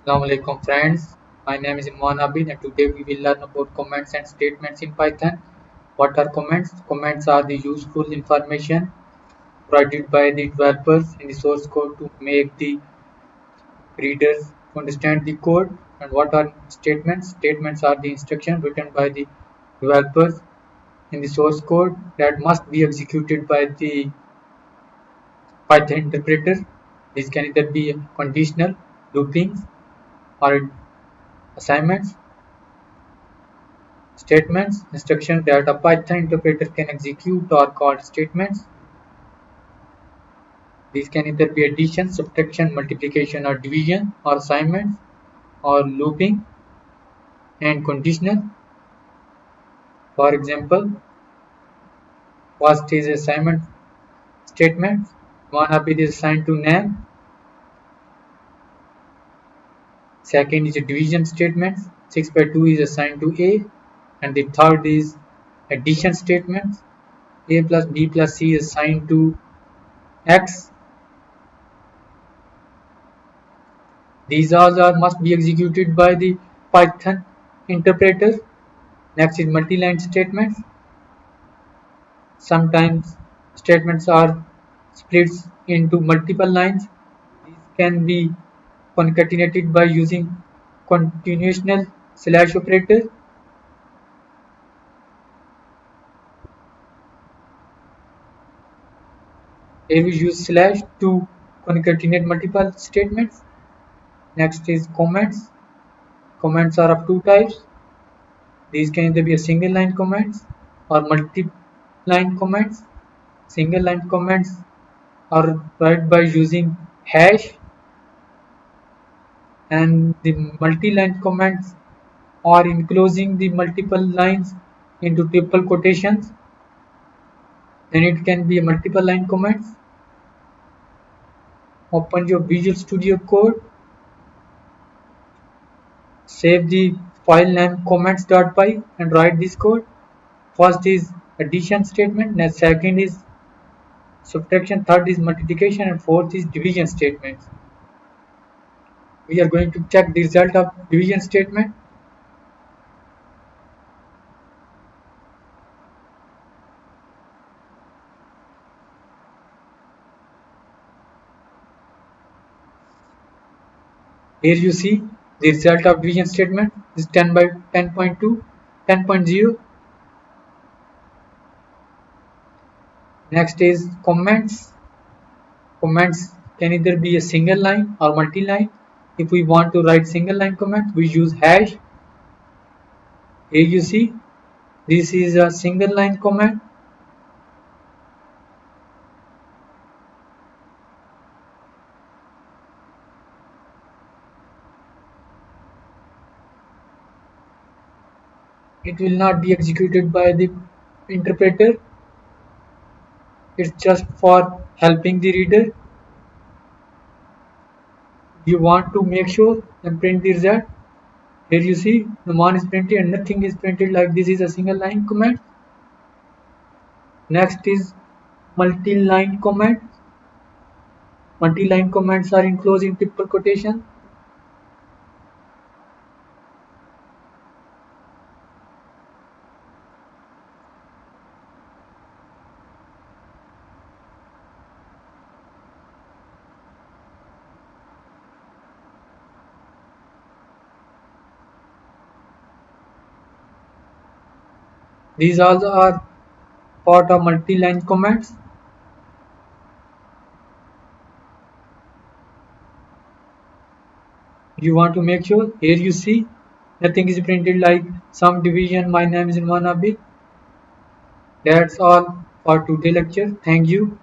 Assalamu alaikum friends. My name is Imran Abid and today we will learn about comments and statements in Python. What are comments? Comments are the useful information provided by the developers in the source code to make the readers understand the code. And what are statements? Statements are the instructions written by the developers in the source code that must be executed by the Python interpreter. This can either be conditional, looping, or assignments. Statements, instructions that a Python interpreter can execute are called statements. These can either be addition, subtraction, multiplication, or division, or assignments, or looping, and conditional. For example, first is assignment statement. One habit is assigned to name. Second is a division statement. 6 by 2 is assigned to A. And the third is addition statement. A plus B plus C is assigned to X. These all are must be executed by the Python interpreter. Next is multi-line statements. Sometimes statements are split into multiple lines. These can be concatenated by using continuational slash operator. Here we use slash to concatenate multiple statements. Next is comments. Comments are of two types. These can either be a single line comments or multi-line comments. Single line comments are write by using hash, and the multi-line comments are enclosing the multiple lines into triple quotations. Then it can be a multiple line comments. Open your Visual Studio Code, save the file name comments.py and write this code. First is addition statement, and second is subtraction, third is multiplication, and fourth is division statements. We are going to check the result of division statement. Here you see the result of division statement is 10 by 10.2, 10.0. Next is comments. Comments can either be a single line or multi-line. If we want to write single line comment, we use hash. Here you see this is a single line comment. It will not be executed by the interpreter. It's just for helping the reader. You want to make sure and print the result. Here you see the one is printed and nothing is printed, like this is a single line comment. Next is multi-line comment. Multi-line comments are enclosed in triple quotation. These also are part of multi-line comments. You want to make sure. Here you see nothing is printed, like some division. My name is Imran Abid. That's all for today lecture. Thank you.